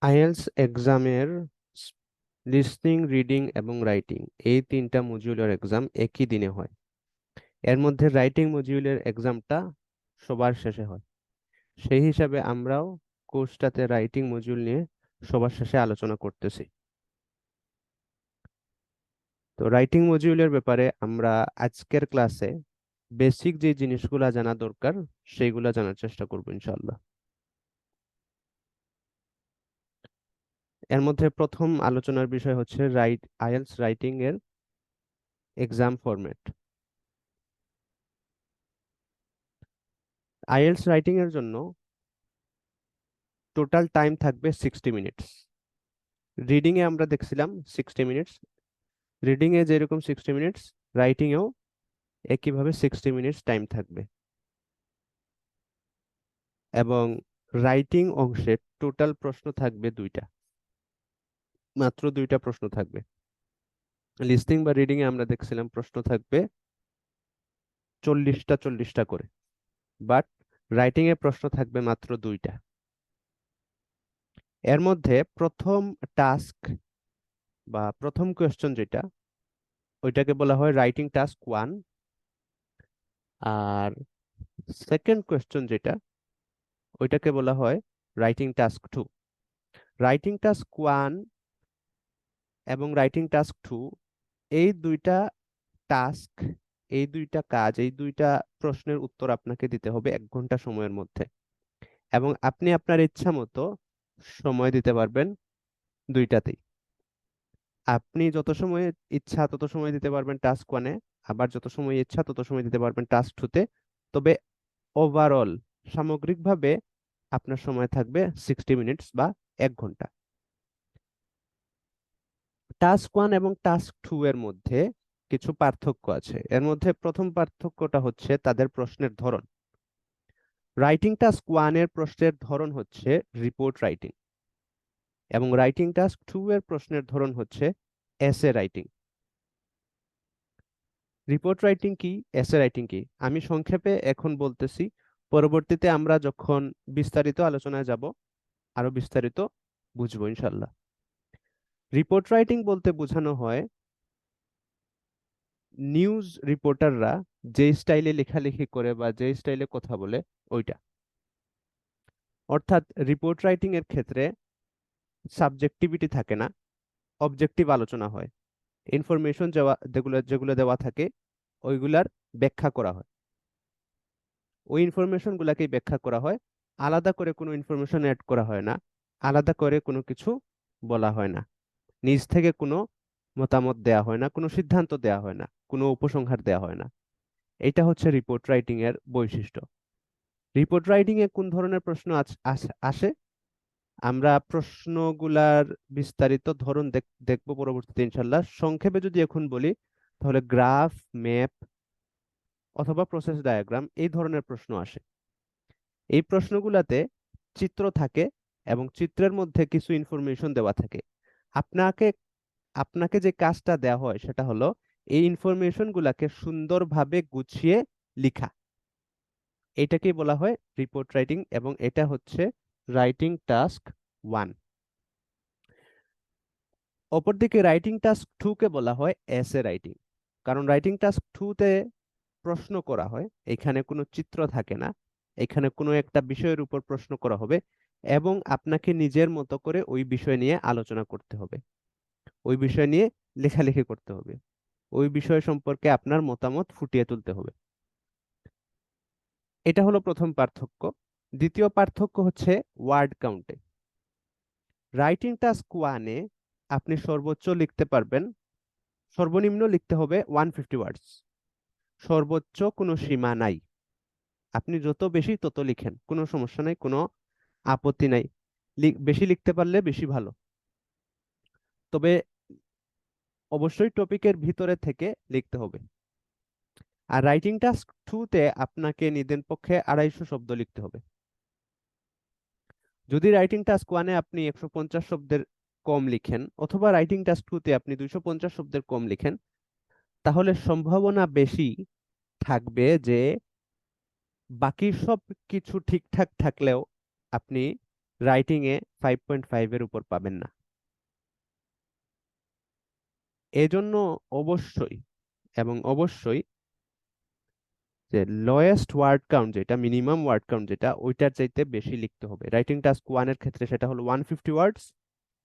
IELTS এক্সামের listening, reading এবং writing এই তিনটা মডিউলের এক্সাম একই দিনে হয়। এর মধ্যে রাইটিং মডিউলের এক্সামটা সবার শেষে হয়। সেই হিসাবে আমরাও কোর্সটাতে রাইটিং মডিউল নিয়ে সবার শেষে আলোচনা করতেছি। তো রাইটিং মডিউলের ব্যাপারে আমরা আজকের ক্লাসে বেসিক যে জিনিসগুলা জানা দরকার সেইগুলা জানার চেষ্টা করব ইনশাআল্লাহ। এর মধ্যে প্রথম আলোচনার বিষয় হচ্ছে আইএলস রাইটিং এর এক্সাম ফরম্যাট। আইএলস রাইটিং এর জন্য টোটাল টাইম থাকবে 60 মিনিটস। রিডিং এ আমরা দেখছিলাম 60 মিনিটস, রিডিং এ যেরকম 60 মিনিটস, রাইটিং এও একইভাবে 60 মিনিটস টাইম থাকবে। এবং রাইটিং অংশে টোটাল প্রশ্ন থাকবে দুইটা, মাত্র দুইটা প্রশ্ন থাকবে। লিসনিং বা রিডিং এ আমরা দেখছিলাম প্রশ্ন থাকবে 40টা 40টা করে, বাট রাইটিং এ প্রশ্ন থাকবে মাত্র দুইটা। এর মধ্যে প্রথম টাস্ক বা প্রথম কোয়েশ্চন যেটা, ওইটাকে বলা হয় রাইটিং টাস্ক 1। আর সেকেন্ড কোয়েশ্চন যেটা, ওইটাকে বলা হয় রাইটিং টাস্ক 2। রাইটিং টাস্ক 1 এবং রাইটিং টাস্ক 2 এই দুইটা টাস্ক, এই দুইটা কাজ, এই দুইটা প্রশ্নের উত্তর আপনাকে দিতে হবে 1 ঘন্টা সময়ের মধ্যে। এবং আপনি আপনার ইচ্ছা মতো সময় দিতে পারবেন দুইটাতেই। আপনি যত সময় ইচ্ছা তত সময় দিতে পারবেন টাস্ক 1-এ, আবার যত সময় ইচ্ছা তত সময় দিতে পারবেন টাস্ক 2-তে। তবে ওভারঅল, সামগ্রিকভাবে আপনার সময় থাকবে 60 মিনিটস বা 1 ঘন্টা। টাস্ক 1 এবং টাস্ক 2 এর মধ্যে কিছু পার্থক্য আছে। এর মধ্যে প্রথম পার্থক্যটা হচ্ছে তাদের প্রশ্নের ধরন। রাইটিং টাস্ক 1 এর প্রশ্নের ধরন হচ্ছে রিপোর্ট রাইটিং, এবং রাইটিং টাস্ক 2 এর প্রশ্নের ধরন হচ্ছে এসে রাইটিং। রিপোর্ট রাইটিং কি, এসে রাইটিং কি, আমি সংক্ষেপে এখন বলতেছি। পরবর্তীতে আমরা যখন বিস্তারিত আলোচনায় যাব আরো বিস্তারিত বুঝবো ইনশাল্লাহ। রিপোর্ট রাইটিং বলতে বোঝানো হয় নিউজ রিপোর্টাররা যে স্টাইলে লেখালেখি করে বা যে স্টাইলে কথা বলে ওইটা। অর্থাৎ রিপোর্ট রাইটিং এর ক্ষেত্রে সাবজেক্টিভিটি থাকে না, অবজেক্টিভ আলোচনা হয়। ইনফরমেশন যেগুলো যেগুলো দেওয়া থাকে ওইগুলার ব্যাখ্যা করা হয়, ওই ইনফরমেশন গুলাকেই ব্যাখ্যা করা হয়। আলাদা করে কোনো ইনফরমেশন অ্যাড করা হয় না, আলাদা করে কোনো কিছু বলা হয় না, নিজ থেকে কোনো মতামত দেয়া হয় না, কোনো সিদ্ধান্ত দেয়া হয় না, কোনো উপসংহার দেয়া হয় না। এটা হচ্ছে রিপোর্ট রাইটিং এর বৈশিষ্ট্য। রিপোর্ট রাইটিং এ কোন ধরনের প্রশ্ন আসে, আমরা প্রশ্নগুলার বিস্তারিত ধরন দেখবো পরবর্তীতে ইনশাল্লাহ। সংক্ষেপে যদি এখন বলি, তাহলে গ্রাফ, ম্যাপ অথবা প্রসেস ডায়াগ্রাম এই ধরনের প্রশ্ন আসে। এই প্রশ্নগুলাতে চিত্র থাকে এবং চিত্রের মধ্যে কিছু ইনফরমেশন দেওয়া থাকে। আপনাকে আপনাকে যে কাজটা দেওয়া হয় সেটা হলো এই ইনফরমেশন গুলাকে সুন্দরভাবে গুছিয়ে লিখা। এটাকেই বলা হয় রিপোর্ট রাইটিং, এবং এটা হচ্ছে রাইটিং টাস্ক 1। অপরদিকে রাইটিং টাস্ক 2 কে বলা হয় এসে রাইটিং। কারণ রাইটিং টাস্ক 2 তে প্রশ্ন করা হয়, এখানে কোনো চিত্র থাকে না, এখানে কোনো একটা বিষয়ের উপর প্রশ্ন করা হবে এবং আপনাকে নিজের মতো করে ওই বিষয় নিয়ে আলোচনা করতে হবে, ওই বিষয় নিয়ে লেখালেখি করতে হবে, ওই বিষয় সম্পর্কে আপনার মতামত ফুটিয়ে তুলতে হবে। এটা হলো প্রথম পার্থক্য। দ্বিতীয় পার্থক্য হচ্ছে ওয়ার্ড কাউন্টে। রাইটিং টাস্ক 1-এ আপনি সর্বোচ্চ লিখতে পারবেন, সর্বনিম্ন লিখতে হবে 150 ওয়ার্ডস, সর্বোচ্চ কোনো সীমা নাই। আপনি যত বেশি তত লিখেন, কোনো সমস্যা নাই, কোনো আপত্তি নাই। বেশি লিখতে পারলে বেশি ভালো, তবে অবশ্যই টপিকের ভিতরে থেকে লিখতে হবে। আর রাইটিং টাস্ক 2-তে আপনাকে নিদেন পক্ষে 250 শব্দ লিখতে হবে। যদি রাইটিং টাস্ক 1-এ আপনি 150 শব্দের কম লিখেন অথবা রাইটিং টাস্ক 2-তে আপনি 250 শব্দের কম লিখেন, তাহলে সম্ভাবনা বেশি থাকবে যে বাকি সব কিছু ঠিকঠাক থাকলেও আপনি রাইটিং এ 5.5 এর উপর পাবেন না। এজন্য অবশ্যই এবং অবশ্যই যে লোয়েস্ট ওয়ার্ড কাউন্ট যেটা, মিনিমাম ওয়ার্ড কাউন্ট যেটা, ওইটার চাইতে বেশি লিখতে হবে। রাইটিং টাস্ক 1 এর ক্ষেত্রে সেটা হলো 150 ওয়ার্ডস,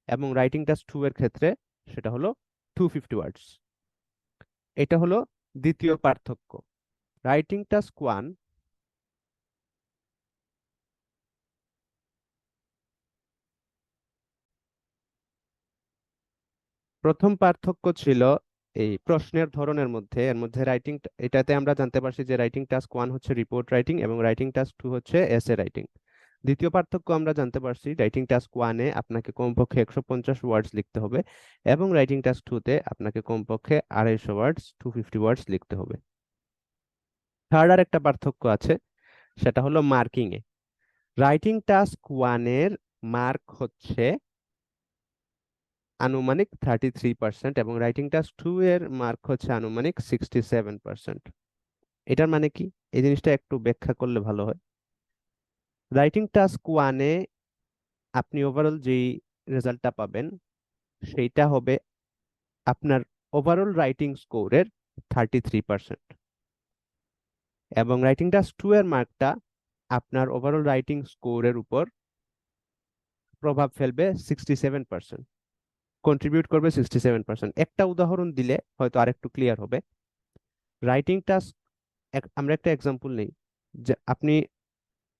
এবং রাইটিং টাস্ক 2 এর ক্ষেত্রে সেটা হলো 250 ওয়ার্ডস। এটা হলো দ্বিতীয় পার্থক্য। রাইটিং টাস্ক 1, প্রথম পার্থক্য ছিল এই প্রশ্নের ধরনের মধ্যে। এর মধ্যে রাইটিং, এটাতে আমরা জানতে পারছি যে রাইটিং টাস্ক 1 হচ্ছে রিপোর্ট রাইটিং এবং রাইটিং টাস্ক 2 হচ্ছে এসে রাইটিং। দ্বিতীয় পার্থক্য আমরা জানতে পারছি, রাইটিং টাস্ক 1-এ আপনাকে কমপক্ষে 150 ওয়ার্ডস লিখতে হবে, এবং রাইটিং টাস্ক 2-তে আপনাকে কমপক্ষে 250 ওয়ার্ডস, 250 ওয়ার্ডস লিখতে হবে। থার্ড আর একটা পার্থক্য আছে, সেটা হলো মার্কিং এ। রাইটিং টাস্ক 1-এর মার্ক হচ্ছে আনুমানিক 33%, এবং রাইটিং টাস্ক 2-এর মার্ক হচ্ছে আনুমানিক 67%। এটার মানে কি, এই জিনিসটা একটু ব্যাখ্যা করলে ভালো হয়। রাইটিং টাস্ক 1-এ আপনি ওভারঅল যেই রেজাল্টটা পাবেন সেইটা হবে আপনার ওভারঅল রাইটিং স্কোরের 33%, এবং রাইটিং টাস্ক 2-এর মার্কটা আপনার ওভারঅল রাইটিং স্কোরের উপর প্রভাব ফেলবে 67%, কন্ট্রিবিউট করবে 67%। একটা উদাহরণ দিলে হয়তো আরেকটু ক্লিয়ার হবে। রাইটিং টাস্ক, আমরা একটা এক্সাম্পল নেই, যে আপনি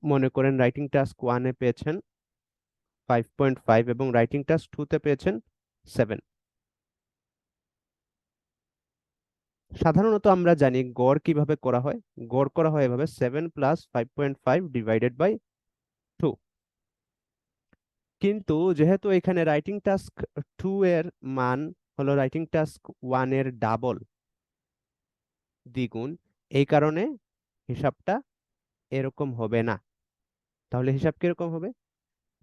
মনে করেন রাইটিং টাস্ক 1-এ পেয়েছেন 5.5 এবং রাইটিং টাস্ক 2-তে পেয়েছেন 7। সাধারণত আমরা জানি গড় কিভাবে করা হয়। গড় করা হয় এভাবে: 7 প্লাস 5.5 ডিভাইডেড বাই 2। কিন্তু যেহেতু এখানে রাইটিং টাস্ক 2 এর মান হলো রাইটিং টাস্ক 1 এর ডাবল, দ্বিগুণ, এই কারণে হিসাবটা এরকম হবে না। তাহলে হিসাব কিরকম হবে?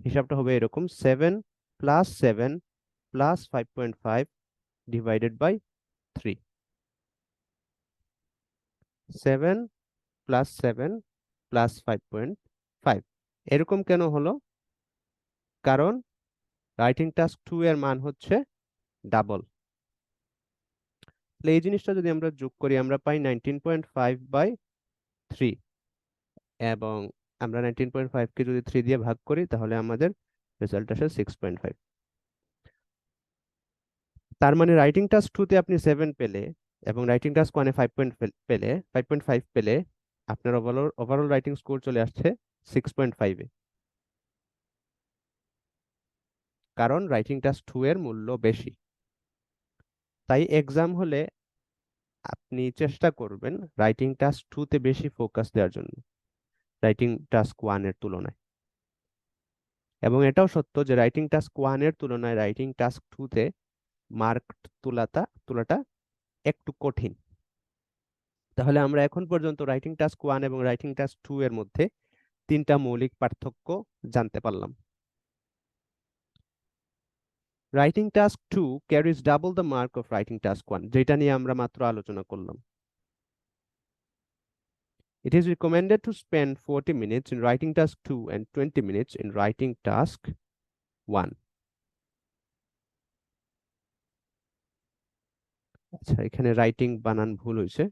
হিসাবটা হবে এরকম: 7 plus 7 plus 5.5 divided by 3। 7 plus 7 plus 5.5। এরকম কেন হলো? কারণ রাইটিং টাস্ক 2 এর মান হচ্ছে ডাবল। তাহলে এই জিনিসটা যদি আমরা যোগ করি, আমরা পাই 19.5/3, এবং আমরা 19.5 কে যদি 3 দিয়ে ভাগ করি তাহলে আমাদের রেজাল্ট আসে 6.5। তার মানে রাইটিং টাস্ক 2 তে আপনি 7 পেলে এবং রাইটিং টাস্ক 1-এ 5.5 পেলে আপনার ওভারঅল রাইটিং স্কোর চলে আসছে 6.5-এ, কারণ রাইটিং টাস্ক 2 এর মূল্য বেশি। তাই এক্সাম হলে আপনি চেষ্টা করবেন রাইটিং টাস্ক 2 তে বেশি ফোকাস দেওয়ার জন্য রাইটিং টাস্ক 1 এর তুলনায়। এবং এটাও সত্য যে রাইটিং টাস্ক 1 এর তুলনায় রাইটিং টাস্ক 2 তে মার্ক তোলাটা একটু কঠিন। তাহলে আমরা এখন পর্যন্ত রাইটিং টাস্ক 1 এবং রাইটিং টাস্ক 2 এর মধ্যে তিনটা মৌলিক পার্থক্য জানতে পারলাম। Writing task 2 carries double the mark of writing task 1, যেটা নিয়ে আমরা মাত্র আলোচনা করলাম। It is recommended to spend 40 minutes in writing task 2 and 20 minutes in writing task 1. আচ্ছা, এখানে রাইটিং বানান ভুল হয়েছে।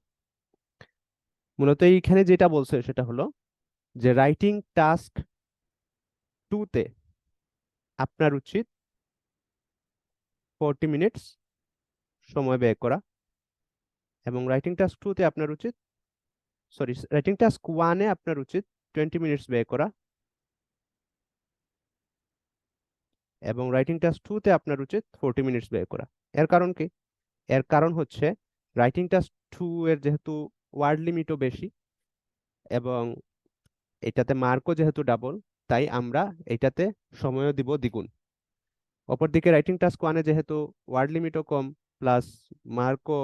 মূলত এইখানে যেটা বলছে সেটা হলো যে রাইটিং টাস্ক 2 তে আপনার উচিত 40 মিনিটস সময় ব্যয় করা, এবং রাইটিং টাস্ক 2 তে আপনার উচিত, সরি, রাইটিং টাস্ক 1-এ আপনার উচিত 20 মিনিটস ব্যয় করা, এবং রাইটিং টাস্ক 2 তে আপনার উচিত 40 মিনিটস ব্যয় করা। এর কারণ কি? এর কারণ হচ্ছে রাইটিং টাস্ক 2 এর যেহেতু ওয়ার্ড লিমিটও বেশি এবং এটাতে মার্কও যেহেতু ডাবল, তাই আমরা এটাতে সময়ও দিব দ্বিগুণ। অপরদিকে রাইটিং টাস্ক 1-এ যেহেতু ওয়ার্ড লিমিটও কম প্লাস মার্কও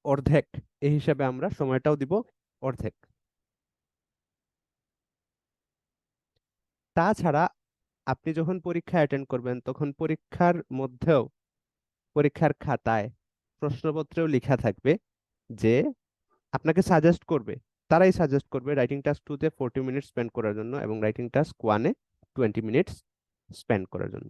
অর্ধেক, এই হিসাবে আমরা সময়টাও দিব অর্ধেক। তাছাড়া আপনি যখন পরীক্ষা অ্যাটেন্ড করবেন তখন পরীক্ষার মধ্যেও, পরীক্ষার খাতায়, প্রশ্নপত্রেও লেখা থাকবে যে আপনাকে সাজেস্ট করবে তারাই সাজেস্ট করবে রাইটিং টাস্ক 2 তে 40 মিনিট স্পেন্ড করার জন্য এবং রাইটিং টাস্ক 1 এ 20 মিনিটস স্পেন্ড করার জন্য।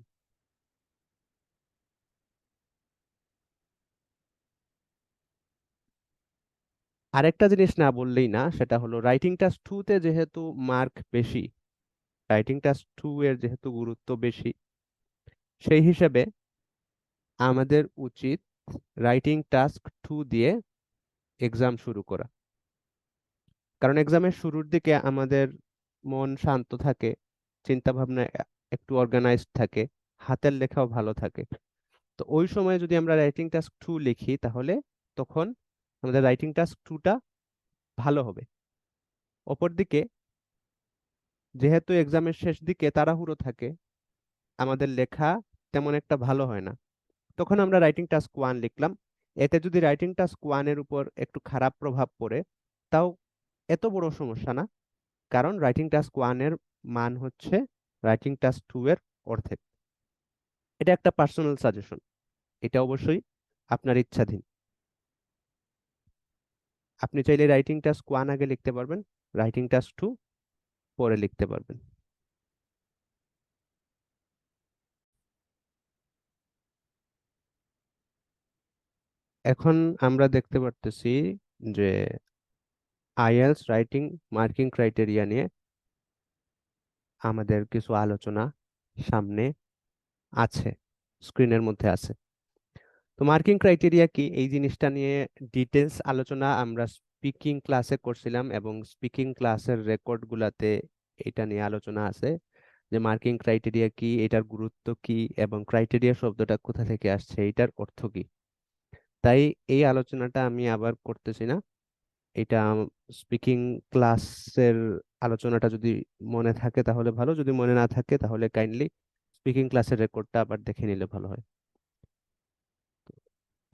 আরেকটা জিনিস না বললেই না, সেটা হলো রাইটিং টাস্ক 2 তে যেহেতু মার্ক বেশি, রাইটিং টাস্ক 2 এর যেহেতু গুরুত্ব বেশি, সেই হিসেবে আমাদের উচিত রাইটিং টাস্ক 2 দিয়ে এক্সাম শুরু করা। কারণ এক্সামের শুরুর দিকে আমাদের মন শান্ত থাকে, চিন্তা ভাবনা একটু অর্গানাইজড থাকে, হাতের লেখাও ভালো থাকে। তো ওই সময় যদি আমরা রাইটিং টাস্ক 2 লিখি তাহলে তখন আমাদের রাইটিং টাস্ক 2টা ভালো হবে। অপরদিকে যেহেতু এক্সামের শেষ দিকে তাড়াহুড়ো থাকে, আমাদের লেখা তেমন একটা ভালো হয় না, তখন আমরা রাইটিং টাস্ক 1 লিখলাম। এতে যদি রাইটিং টাস্ক 1 এর উপর একটু খারাপ প্রভাব পড়ে, তাও এত বড় সমস্যা না, কারণ রাইটিং টাস্ক 1 এর মান হচ্ছে রাইটিং টাস্ক 2 এর অর্ধেক। এটা একটা পার্সোনাল সাজেশন, এটা অবশ্যই আপনার ইচ্ছাধীন। আপনি চাইলে রাইটিং টাস্ক 1 আগে লিখতে পারবেন, রাইটিং টাস্ক 2 পরে লিখতে পারবেন। এখন আমরা দেখতে পারতেছি যে আইএলটিএস রাইটিং মার্কিং ক্রাইটেরিয়া নিয়ে আমাদের কিছু আলোচনা সামনে আছে, স্ক্রিনের মধ্যে আছে। তো মার্কিং ক্রাইটেরিয়া কি, এই জিনিসটা নিয়ে ডিটেলস আলোচনা আমরা স্পিকিং ক্লাসে করছিলাম, এবং স্পিকিং ক্লাসের রেকর্ড গুলাতে এটা নিয়ে আলোচনা আছে যে মার্কিং ক্রাইটেরিয়া কি, এটার গুরুত্ব কি, এবং ক্রাইটেরিয়া শব্দটা কোথা থেকে আসছে, এটার অর্থ কি। তাই এই আলোচনাটা আমি আবার করতেছি না। এটা স্পিকিং ক্লাসের আলোচনাটা যদি মনে থাকে তাহলে ভালো, যদি মনে না থাকে তাহলে কাইন্ডলি স্পিকিং ক্লাসের রেকর্ডটা আবার দেখে নিলে ভালো হয়।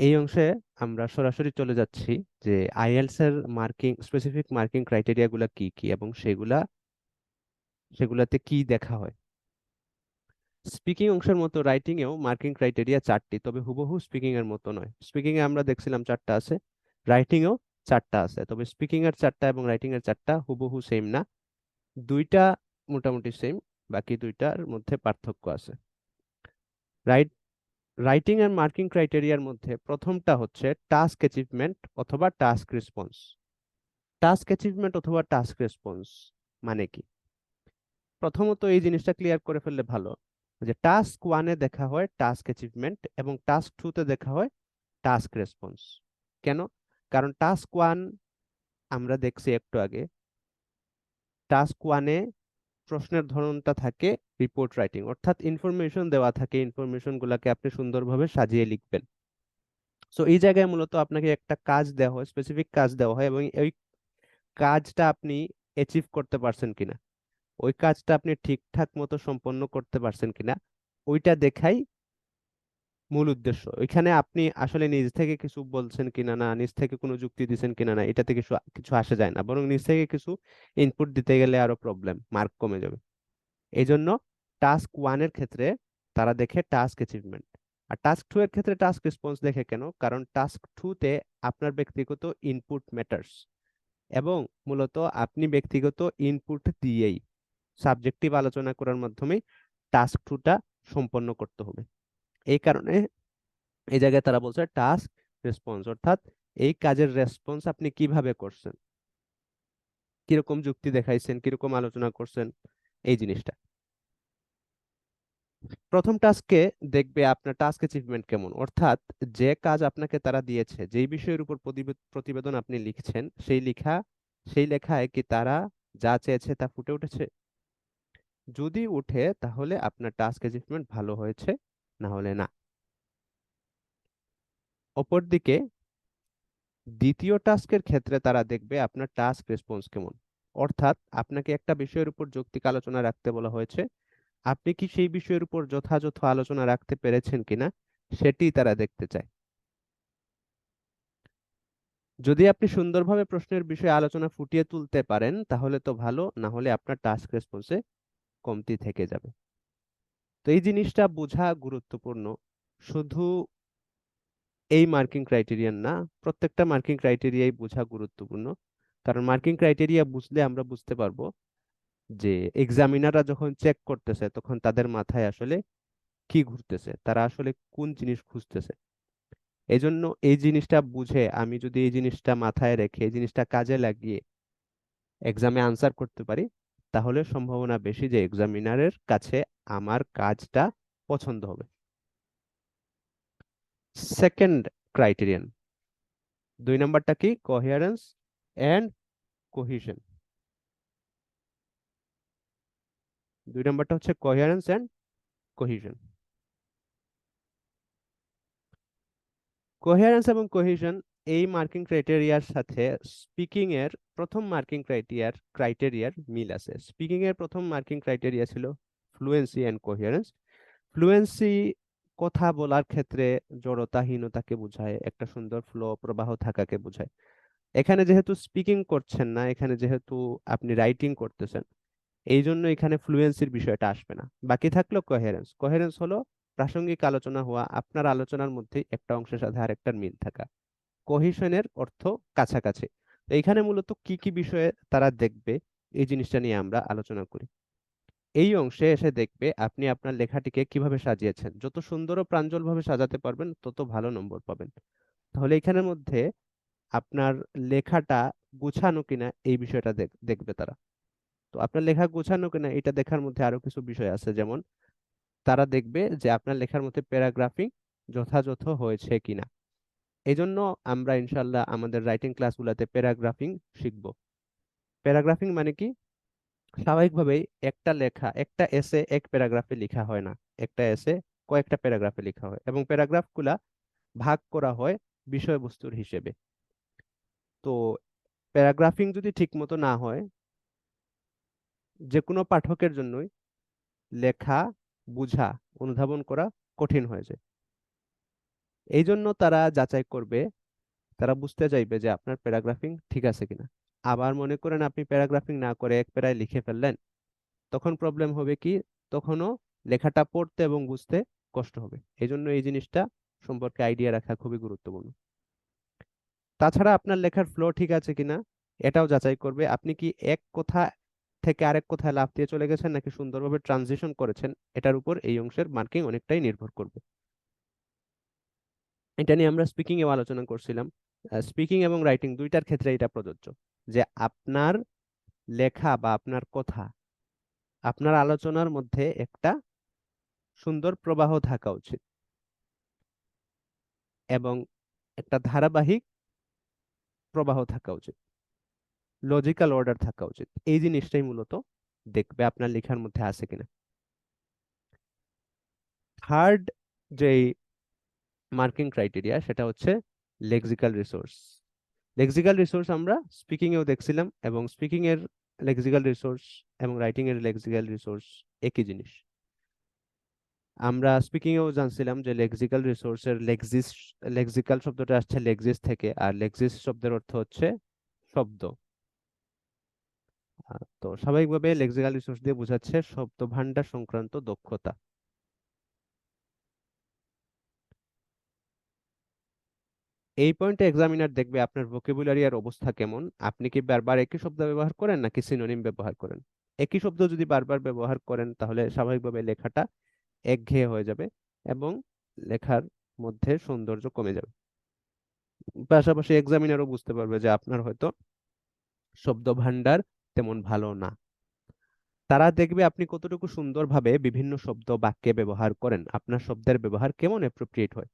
এই অংশে আমরা সরাসরি চলে যাচ্ছি যে আইএলটিএস এর মার্কিং স্পেসিফিক মার্কিং ক্রাইটেরিয়া গুলা কি কি এবং সেগুলাতে কি দেখা হয়। স্পিকিং অংশের মতো রাইটিং এও মার্কিং ক্রাইটেরিয়া 4টি, তবে হুবহু স্পিকিং এর মতো নয়। স্পিকিং এ আমরা দেখছিলাম 4টা আছে, রাইটিং এও 4টা আছে, তবে স্পিকিং এর 4টা এবং রাইটিং এর 4টা হুবহু সেম না। দুইটা মোটামুটি সেম, বাকি দুইটার মধ্যে পার্থক্য আছে। রাইট রাইটিং এর মার্কিং ক্রাইটেরিয়ার মধ্যে প্রথমটা হচ্ছে টাস্ক অ্যাচিভমেন্ট অথবা টাস্ক রেসপন্স। টাস্ক অ্যাচিভমেন্ট অথবা টাস্ক রেসপন্স মানে কি? প্রথমত এই জিনিসটা ক্লিয়ার করে ফেললে ভালো যে টাস্ক 1 এ দেখা হয় টাস্ক অ্যাচিভমেন্ট এবং টাস্ক 2 তে দেখা হয় টাস্ক রেসপন্স। কেন? কারণ টাস্ক 1 আমরা দেখছি একটু আগে, টাস্ক 1 এ প্রশ্নের ধরনটা থাকে রিপোর্ট রাইটিং, অর্থাৎ ইনফরমেশন দেওয়া থাকে, ইনফরমেশন গুলাকে আপনি সুন্দরভাবে সাজিয়ে লিখবেন। সো এই জায়গায় মূলত আপনাকে একটা কাজ দেওয়া হয়, স্পেসিফিক কাজ দেওয়া হয়, এবং ওই কাজটা আপনি অ্যাচিভ করতে পারছেন কিনা, ওই কাজটা আপনি ঠিকঠাক মতো সম্পন্ন করতে পারছেন কিনা, ওইটা দেখাই মূল উদ্দেশ্য। ওইখানে আপনি আসলে নিজ থেকে কিছু বলছেন কিনা না, নিজ থেকে কোনো যুক্তি দিচ্ছেন কিনা না, এটাতে কিছু কিছু আসে যায় না, বরং নিজ থেকে কিছু ইনপুট দিতে গেলে আরো প্রবলেম, মার্ক কমে যাবে। এই জন্য টাস্ক 1 এর ক্ষেত্রে তারা দেখে টাস্ক অ্যাচিভমেন্ট, আর টাস্ক 2 এর ক্ষেত্রে টাস্ক রেসপন্স দেখে। কেন? কারণ টাস্ক 2 তে আপনার ব্যক্তিগত ইনপুট ম্যাটার্স, এবং মূলত আপনি ব্যক্তিগত ইনপুট দিয়েই সাবজেক্টিভ আলোচনা করার মাধ্যমে টাস্ক 2টা সম্পন্ন করতে হবে। এই কারণে এই জায়গায় তারা বলছে টাস্ক রেসপন্স, অর্থাৎ এই কাজের রেসপন্স আপনি কিভাবে করছেন, কিরকম যুক্তি দেখাইছেন, কিরকম আলোচনা করছেন, এই জিনিসটা। প্রথম টাস্কে দেখবে আপনার টাস্ক অ্যাচিভমেন্ট কেমন, অর্থাৎ যে কাজ আপনাকে তারা দিয়েছে, যেই বিষয়ের উপর প্রতিবেদন আপনি লিখছেন, সেই লেখায় কি তারা যা চেয়েছে তা ফুটে উঠেছে? যদি উঠে তাহলে আপনার টাস্ক অ্যাচিভমেন্ট ভালো হয়েছে, না হলে না। অপরদিকে দ্বিতীয় টাস্কের ক্ষেত্রে তারা দেখবে আপনার টাস্ক রেসপন্স কেমন, অর্থাৎ আপনাকে একটা বিষয়ের উপর যৌক্তিক আলোচনা রাখতে বলা হয়েছে, আপনি কি সেই বিষয়ের উপর যথাযথ আলোচনা রাখতে পেরেছেন কিনা, সেটি তারা দেখতে চায়। যদি আপনি সুন্দরভাবে প্রশ্নের বিষয়ে আলোচনা ফুটিয়ে তুলতে পারেন তাহলে তো ভালো, না হলে আপনার টাস্ক রেসপন্সে কমতি থেকে যাবে। তো এই জিনিসটা বোঝা গুরুত্বপূর্ণ। শুধু এই মার্কিং ক্রাইটেরিয়ান না, প্রত্যেকটা মার্কিং ক্রাইটেরিয়াই বোঝা গুরুত্বপূর্ণ। কারণ মার্কিং ক্রাইটেরিয়া বুঝলে আমরা বুঝতে পারবো যে এক্সামিনাররা যখন চেক করতেছে তখন তাদের মাথায় আসলে কি ঘুরতেছে, তারা আসলে কোন জিনিস খুঁজতেছে। এই জন্য এই জিনিসটা বুঝে আমি যদি এই জিনিসটা মাথায় রেখে এই জিনিসটা কাজে লাগিয়ে এক্সামে আনসার করতে পারি, তাহলে সম্ভাবনা বেশি যে এক্সামিনারের কাছে আমার কাজটা পছন্দ হবে। সেকেন্ড ক্রাইটেরিয়ান, 2 নম্বরটা কি? Coherence and cohesion. 2 নম্বরটা হচ্ছে কোহেরেন্স এন্ড কোহিশন। কোহেরেন্স এবং কোহিশন এই মার্কিং ক্রাইটেরিয়ার সাথে স্পিকিং এর প্রথম মার্কিং ক্রাইটেরিয়ার মিল আছে। স্পিকিং এর প্রথম মার্কিং ক্রাইটেরিয়া ছিল ফ্লুয়েন্সি এন্ড কোহেরেন্স। ফ্লুয়েন্সি কথা বলার ক্ষেত্রে জড়তাহীনতাকে বোঝায়, একটা সুন্দর ফ্লো প্রবাহ থাকাকে বোঝায়। এখানে যেহেতু স্পিকিং করছেন না, এখানে যেহেতু আপনি রাইটিং করতেছেন, এই জন্য এখানে ফ্লুয়েন্সির বিষয়টা আসবে না। বাকি থাকলো কোহেরেন্স। কোহেরেন্স হলো প্রাসঙ্গিক আলোচনা হওয়া, আপনার আলোচনার মধ্যে একটা অংশের সাথে আরেকটার মিল থাকা। কোহিশনের অর্থ কাছাকাছি। তো এইখানে মূলত কি কি বিষয়ে তারা দেখবে, এই জিনিসটা নিয়ে আমরা আলোচনা করি। এই অংশে এসে দেখবে আপনি আপনার লেখাটিকে কিভাবে সাজিয়েছেন। যত সুন্দর ও প্রাঞ্জল ভাবে সাজাতে পারবেন তত ভালো নম্বর পাবেন। তাহলে এখানের মধ্যে আপনার লেখাটা গুছানো কিনা এই বিষয়টা দেখবে তারা। তো আপনার লেখা গোছানো কিনা এটা দেখার মধ্যে আরো কিছু বিষয় আছে, যেমন তারা দেখবে যে আপনার লেখার মধ্যে প্যারাগ্রাফিং যথাযথ হয়েছে কিনা। এই জন্য আমরা ইনশাল্লাহ আমাদের রাইটিং ক্লাসগুলোতে প্যারাগ্রাফিং শিখব। প্যারাগ্রাফিং মানে কি? স্বাভাবিকভাবেই একটা লেখা, একটা এসে এক প্যারাগ্রাফে লেখা হয় না, একটা এসে কয়েকটা প্যারাগ্রাফে লেখা হয় এবং প্যারাগ্রাফগুলা ভাগ করা হয় বিষয়বস্তুর হিসেবে। তো প্যারাগ্রাফিং যদি ঠিক মতো না হয়, যে কোনো পাঠকের জন্যই লেখা, বুঝা, অনুধাবন করা কঠিন হয়ে যায়। এই জন্য তারা যাচাই করবে, তারা বুঝতে চাইবে যে আপনার প্যারাগ্রাফিং ঠিক আছে কিনা। আবার মনে করেন আপনি প্যারাগ্রাফিং না করে এক প্যারায় লিখে ফেললেন, তখন প্রবলেম হবে কি? তখনও লেখাটা পড়তে এবং বুঝতে কষ্ট হবে। এই জন্য এই জিনিসটা সম্পর্কে আইডিয়া রাখা খুবই গুরুত্বপূর্ণ। তাছাড়া আপনার লেখার ফ্লো ঠিক আছে কিনা এটাও যাচাই করবে। আপনি কি এক কথা থেকে আরেক কথায় লাফ দিয়ে চলে গেছেন নাকি সুন্দরভাবে ট্রানজিশন করেছেন, এটার উপর এই অংশের মার্কিং অনেকটাই নির্ভর করবে। এটা নিয়ে আমরা স্পিকিং এও আলোচনা করছিলাম। স্পিকিং এবং রাইটিং দুইটার ক্ষেত্রে এটা প্রযোজ্য, যে আপনার লেখা বা আপনার কথা, আপনার আলোচনার মধ্যে একটা সুন্দর প্রবাহ থাকা উচিত এবং একটা ধারাবাহিক প্রবাহ থাকা উচিত, লজিক্যাল অর্ডার থাকা উচিত। এই জিনিসটাই মূলত দেখবে আপনার লেখার মধ্যে আছে কিনা। থার্ড যে মার্কিং ক্রাইটেরিয়া সেটা হচ্ছে লেক্সিক্যাল রিসোর্স। লেক্সিক্যাল রিসোর্স আমরা স্পিকিং এও দেখছিলাম, এবং স্পিকিং এর লেক্সিক্যাল রিসোর্স এবং রাইটিং এর লেক্সিক্যাল রিসোর্স একই জিনিস। আমরা স্পিকিং এও জানছিলাম যে লেক্সিক্যাল রিসোর্সের লেক্সিক্যাল শব্দটা আসছে লেক্সিস থেকে, আর লেক্সিস শব্দের অর্থ হচ্ছে শব্দ। তো স্বাভাবিকভাবে লেক্সিক্যাল রিসোর্স দিয়ে বোঝাচ্ছে শব্দ ভান্ডার সংক্রান্ত দক্ষতা। এই পয়েন্টে এক্সামিনার দেখবে আপনার ভোকাবুলারি আর অবস্থা কেমন। আপনি কি বারবার একই শব্দ ব্যবহার করেন নাকি সিনোনিম ব্যবহার করেন। একই শব্দ যদি বারবার ব্যবহার করেন তাহলে স্বাভাবিকভাবে লেখাটা একঘেয়ে হয়ে যাবে এবং লেখার মধ্যে সৌন্দর্য কমে যাবে। পাশাপাশি এক্সামিনারও বুঝতে পারবে যে আপনার হয়তো শব্দ ভান্ডার তেমন ভালো না। তারা দেখবে আপনি কতটুকু সুন্দরভাবে বিভিন্ন শব্দ বাক্যে ব্যবহার করেন, আপনার শব্দের ব্যবহার কেমন অ্যাপ্রোপ্রিয়েট হয়।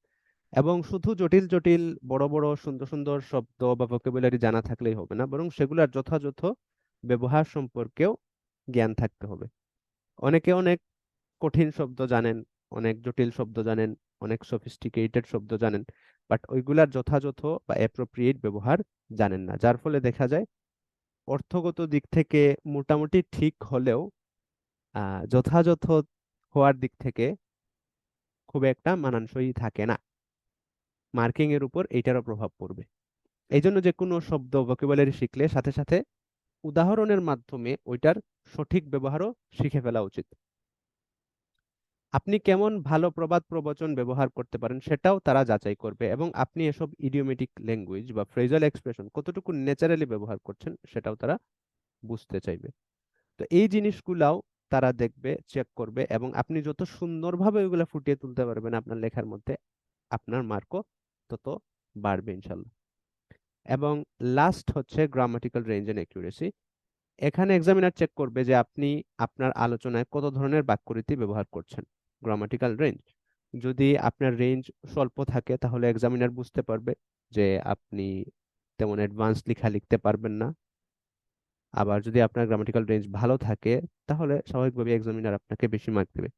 এবং শুধু জটিল জটিল বড় বড় সুন্দর সুন্দর শব্দ বা ভোকাবুলারি জানা থাকলেই হবে না, বরং সেগুলোর যথাযথ ব্যবহার সম্পর্কেও জ্ঞান থাকতে হবে। অনেকে অনেক কঠিন শব্দ জানেন, অনেক জটিল শব্দ জানেন, অনেক সফিস্টিকেটেড শব্দ জানেন, বাট ওইগুলার যথাযথ বা অ্যাপ্রোপ্রিয়েট ব্যবহার জানেন না, যার ফলে দেখা যায় অর্থগত দিক থেকে মোটামুটি ঠিক হলেও যথাযথ হওয়ার দিক থেকে খুব একটা মানানসই থাকে না। মার্কিং এর উপর এইটারও প্রভাব পড়বে। এই জন্য যে কোনো শব্দ ভোকাবুলারি শিখলে সাথে সাথে উদাহরণের মাধ্যমে ওইটার সঠিক ব্যবহারও শিখে ফেলা উচিত। আপনি কেমন ভালো প্রবাদ প্রবচন ব্যবহার করতে পারেন সেটাও তারা যাচাই করবে, এবং আপনি এসব ইডিওমেটিক ল্যাঙ্গুয়েজ বা ফ্রেজাল এক্সপ্রেশন কতটুকু ন্যাচারালি ব্যবহার করছেন সেটাও তারা বুঝতে চাইবে। তো এই জিনিসগুলাও তারা দেখবে, চেক করবে, এবং আপনি যত সুন্দরভাবে ওইগুলা ফুটিয়ে তুলতে পারবেন আপনার লেখার মধ্যে, আপনার মার্কও তত বাড়বে ইনশাল্লাহ। এবং লাস্ট হচ্ছে গ্রামাটিক্যাল রেঞ্জ এন্ড অ্যাকিউরেসি। এখানে এক্সামিনার চেক করবে যে আপনি আপনার আলোচনায় কত ধরনের বাক্যরীতি ব্যবহার করছেন। গ্রামাটিক্যাল রেঞ্জ, যদি আপনার রেঞ্জ স্বল্প থাকে তাহলে এক্সামিনার বুঝতে পারবে যে আপনি তেমন অ্যাডভান্স লেখা লিখতে পারবেন না। আবার যদি আপনার গ্রামাটিক্যাল রেঞ্জ ভালো থাকে তাহলে স্বাভাবিকভাবে এক্সামিনার আপনাকে বেশি মার্ক দেবে।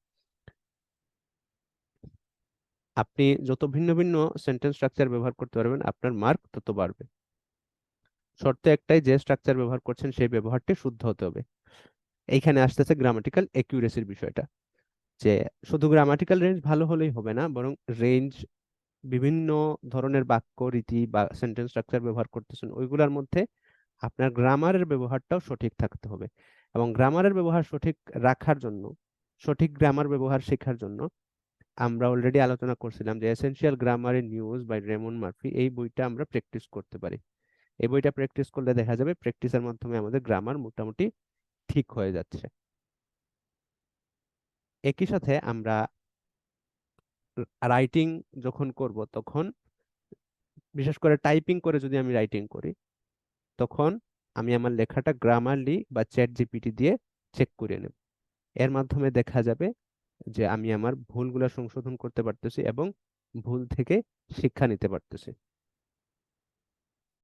আপনি যত ভিন্ন ভিন্ন সেন্টেন্স স্ট্রাকচার ব্যবহার করতে পারবেন আপনার মার্ক তত বাড়বে। শর্ত একটাই, যে স্ট্রাকচার ব্যবহার করছেন সেই ব্যবহারটি শুদ্ধ হতে হবে। এইখানে আসতেছে গ্রামাটিক্যাল একিউরেসির বিষয়টা, যে শুধু গ্রামাটিক্যাল রেঞ্জ ভালো হলেই হবে না, বরং রেঞ্জ বিভিন্ন ধরনের বাক্য রীতি বা সেন্টেন্স স্ট্রাকচার ব্যবহার করতেছেন ওইগুলোর মধ্যে আপনার গ্রামারের ব্যবহারটাও সঠিক থাকতে হবে। এবং গ্রামারের ব্যবহার সঠিক রাখার জন্য, সঠিক গ্রামার ব্যবহার শেখার জন্য আমরা অলরেডি আলোচনা করছিলাম যে essential grammar in use by Raymond Murphy, এই বইটা আমরা প্র্যাকটিস করতে পারি। এই বইটা প্র্যাকটিস করলে দেখা যাবে প্র্যাকটিসের মাধ্যমে আমাদের গ্রামার মোটামুটি ঠিক হয়ে যাচ্ছে। একই সাথে আমরা রাইটিং যখন করব তখন, বিশেষ করে টাইপিং করে যদি আমি রাইটিং করি, তখন আমি আমার লেখাটা গ্রামারলি বা চ্যাট জিপিটি দিয়ে চেক করে নেব। এর মাধ্যমে দেখা যাবে যে আমি আমার ভুলগুলো সংশোধন করতে পারতেছি এবং ভুল থেকে শিক্ষা নিতে পারতেছি।